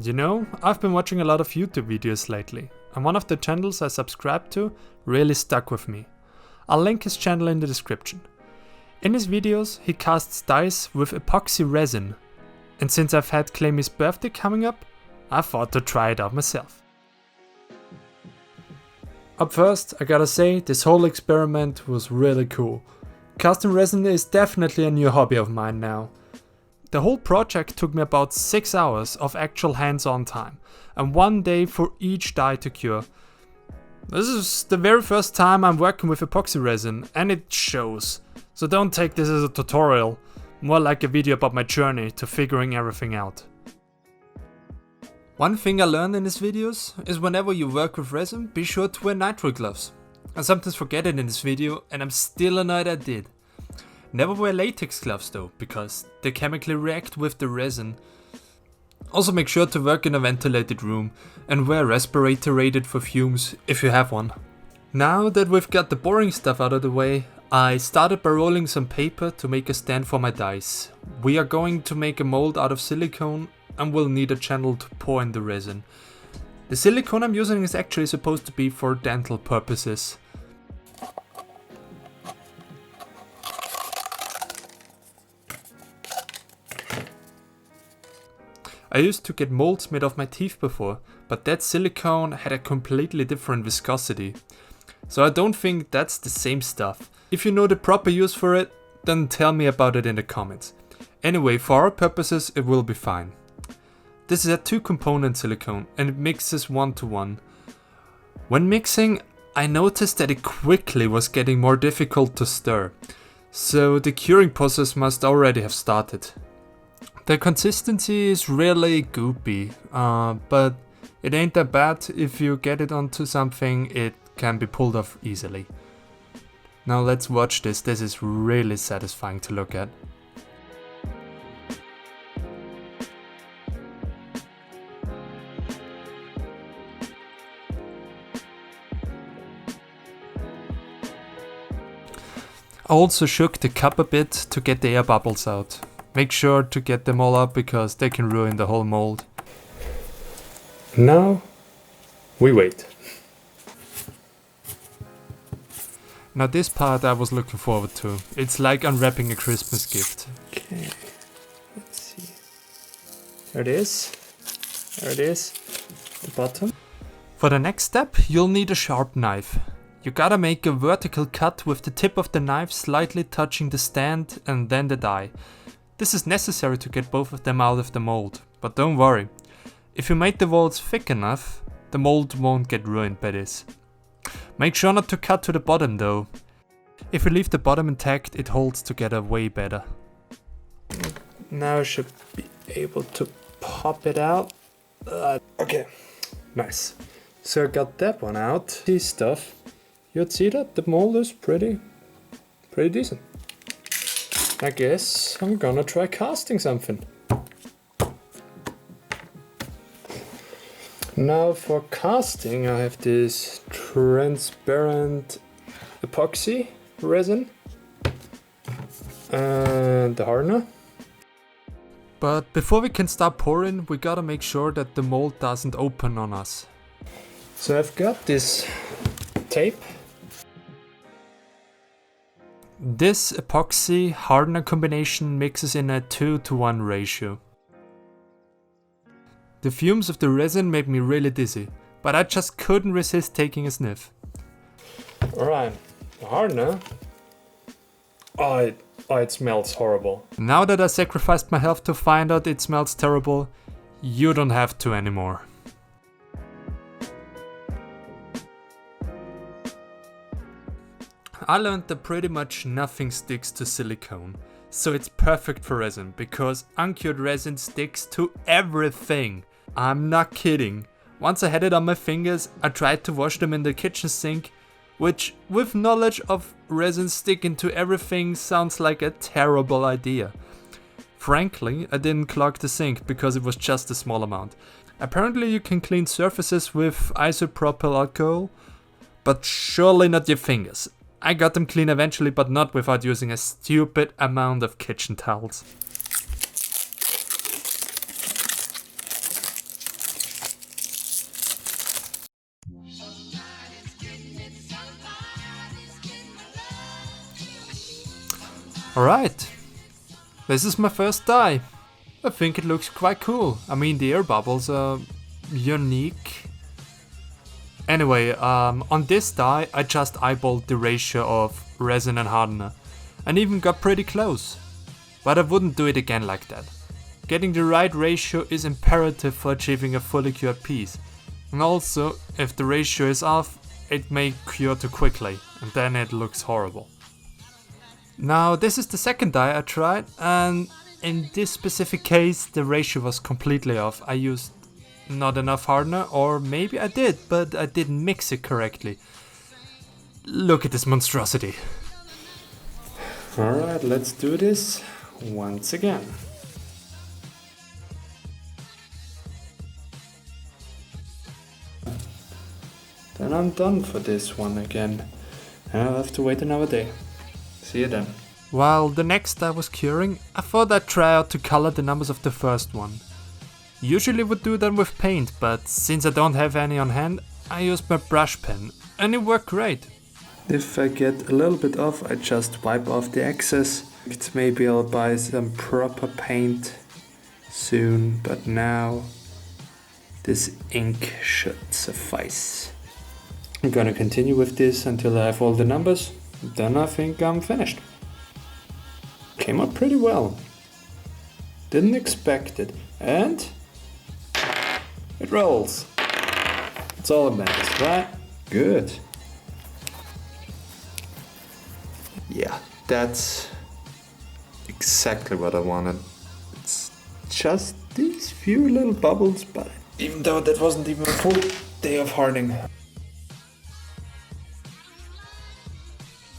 You know, I've been watching a lot of YouTube videos lately, and one of the channels I subscribe to really stuck with me. I'll link his channel in the description. In his videos, he casts dice with epoxy resin, and since I've had Clemy's birthday coming up, I thought to try it out myself. Up first, I gotta say, this whole experiment was really cool. Casting resin is definitely a new hobby of mine now. The whole project took me about 6 hours of actual hands-on time, and 1 day for each die to cure. This is the very first time I'm working with epoxy resin, and it shows. So don't take this as a tutorial, more like a video about my journey to figuring everything out. One thing I learned in these videos is whenever you work with resin, be sure to wear nitrile gloves. I sometimes forget it in this video, and I'm still annoyed I did. Never wear latex gloves though, because they chemically react with the resin. Also make sure to work in a ventilated room and wear a respirator rated for fumes if you have one. Now that we've got the boring stuff out of the way, I started by rolling some paper to make a stand for my dice. We are going to make a mold out of silicone and we'll need a channel to pour in the resin. The silicone I'm using is actually supposed to be for dental purposes. I used to get molds made of my teeth before, but that silicone had a completely different viscosity. So I don't think that's the same stuff. If you know the proper use for it, then tell me about it in the comments. Anyway, for our purposes it will be fine. This is a 2-component silicone and it mixes 1:1. When mixing, I noticed that it quickly was getting more difficult to stir. So the curing process must already have started. The consistency is really goopy, but it ain't that bad. If you get it onto something, it can be pulled off easily. Now let's watch this. This is really satisfying to look at. I also shook the cup a bit to get the air bubbles out. Make sure to get them all up because they can ruin the whole mold. Now we wait. Now this part I was looking forward to. It's like unwrapping a Christmas gift. Okay, let's see. There it is. There it is. The bottom. For the next step, you'll need a sharp knife. You gotta make a vertical cut with the tip of the knife slightly touching the stand and then the die. This is necessary to get both of them out of the mold, but don't worry. If you made the walls thick enough, the mold won't get ruined by this. Make sure not to cut to the bottom though. If you leave the bottom intact, it holds together way better. Now I should be able to pop it out. Okay, nice. So I got that one out. This stuff, you'd see that the mold is pretty decent. I guess I'm gonna try casting something. Now for casting I have this transparent epoxy resin and the hardener. But before we can start pouring, we gotta make sure that the mold doesn't open on us. So I've got this tape. This epoxy hardener combination mixes in a 2:1 ratio. The fumes of the resin made me really dizzy, but I just couldn't resist taking a sniff. Alright, the hardener. Oh, it smells horrible. Now that I sacrificed my health to find out it smells terrible, you don't have to anymore. I learned that pretty much nothing sticks to silicone, so it's perfect for resin because uncured resin sticks to everything. I'm not kidding. Once I had it on my fingers, I tried to wash them in the kitchen sink, which with knowledge of resin sticking to everything sounds like a terrible idea. Frankly, I didn't clog the sink because it was just a small amount. Apparently you can clean surfaces with isopropyl alcohol, but surely not your fingers. I got them clean eventually, but not without using a stupid amount of kitchen towels. Alright, this is my first die. I think it looks quite cool. I mean, the air bubbles are unique. Anyway, on this die I just eyeballed the ratio of resin and hardener and even got pretty close. But I wouldn't do it again like that. Getting the right ratio is imperative for achieving a fully cured piece. And also, if the ratio is off, it may cure too quickly and then it looks horrible. Now this is the second die I tried, and in this specific case the ratio was completely off. I used not enough hardener, or maybe I did, but I didn't mix it correctly. Look at this monstrosity. Alright, let's do this once again. Then I'm done for this one again. I'll have to wait another day. See you then. While the next die was curing, I thought I'd try out to color the numbers of the first one. Usually would do that with paint, but since I don't have any on hand, I used my brush pen and it worked great. If I get a little bit off, I just wipe off the excess. Maybe I'll buy some proper paint soon, but now this ink should suffice. I'm gonna continue with this until I have all the numbers. Then I think I'm finished. Came out pretty well. Didn't expect it. And it rolls. It's all that matters, right? Good. Yeah, that's exactly what I wanted. It's just these few little bubbles, but even though that wasn't even a full day of hardening.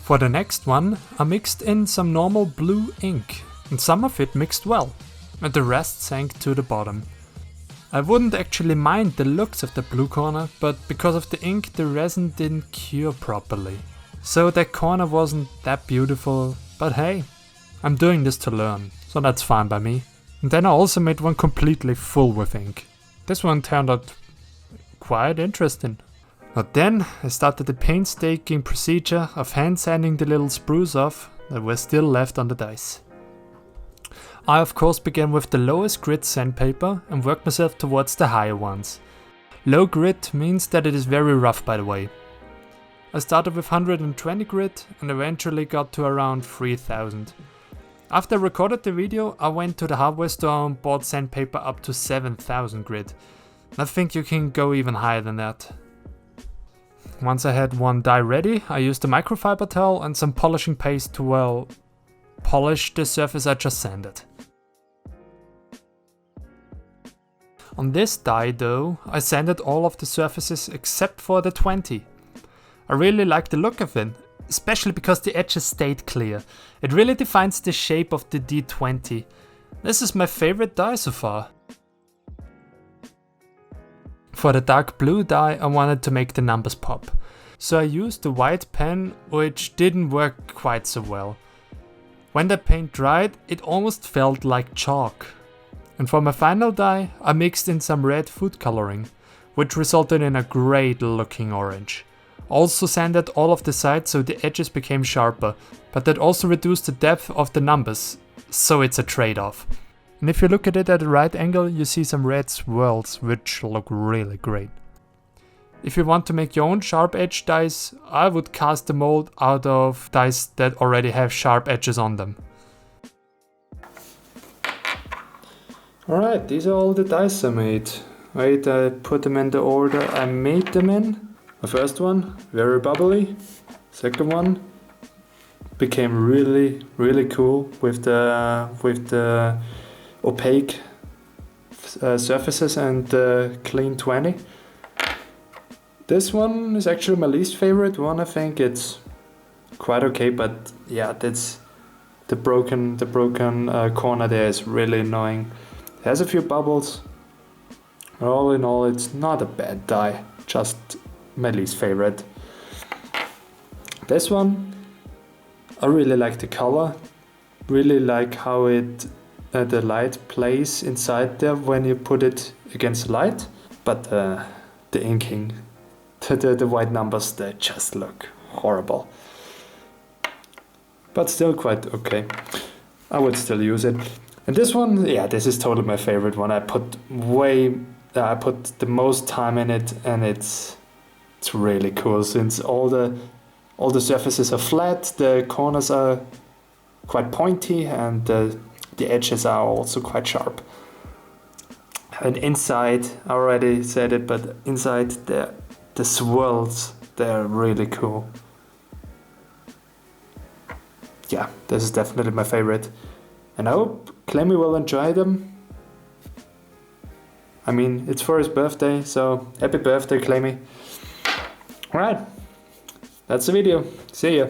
For the next one, I mixed in some normal blue ink, and some of it mixed well, and the rest sank to the bottom. I wouldn't actually mind the looks of the blue corner, but because of the ink the resin didn't cure properly. So that corner wasn't that beautiful, but hey, I'm doing this to learn, so that's fine by me. And then I also made one completely full with ink. This one turned out quite interesting. But then I started the painstaking procedure of hand sanding the little sprues off that were still left on the dice. I of course began with the lowest grit sandpaper and worked myself towards the higher ones. Low grit means that it is very rough, by the way. I started with 120 grit and eventually got to around 3000. After I recorded the video, I went to the hardware store and bought sandpaper up to 7000 grit. I think you can go even higher than that. Once I had one die ready, I used a microfiber towel and some polishing paste to, well, polish the surface I just sanded. On this die though, I sanded all of the surfaces except for the 20. I really like the look of it, especially because the edges stayed clear. It really defines the shape of the D20. This is my favorite die so far. For the dark blue die I wanted to make the numbers pop, so I used the white pen, which didn't work quite so well. When the paint dried, it almost felt like chalk. And for my final die I mixed in some red food coloring, which resulted in a great looking orange. Also sanded all of the sides so the edges became sharper, but that also reduced the depth of the numbers, so it's a trade-off. And if you look at it at the right angle, you see some red swirls, which look really great. If you want to make your own sharp edge dice, I would cast the mold out of dice that already have sharp edges on them. Alright, these are all the dice I made. Wait, I put them in the order I made them in. The first one, very bubbly. Second one became really cool with the opaque surfaces and the clean 20. This one is actually my least favorite one. I think it's quite okay, but yeah, that's the broken corner there is really annoying. It has a few bubbles. All in all, it's not a bad die, just my least favorite. This one, I really like the color, really like how it the light plays inside there when you put it against the light, but the inking, the white numbers, they just look horrible. but still quite okay. I would still use it. And this one, yeah, this is totally my favorite one. I put the most time in it, and it's really cool since all the surfaces are flat, the corners are quite pointy, and the edges are also quite sharp. And inside, I already said it, but inside the swirls, they're really cool. Yeah, this is definitely my favorite. And I hope Clemmy will enjoy them. I mean, it's for his birthday, so happy birthday, Clemmy. Alright, that's the video. See ya.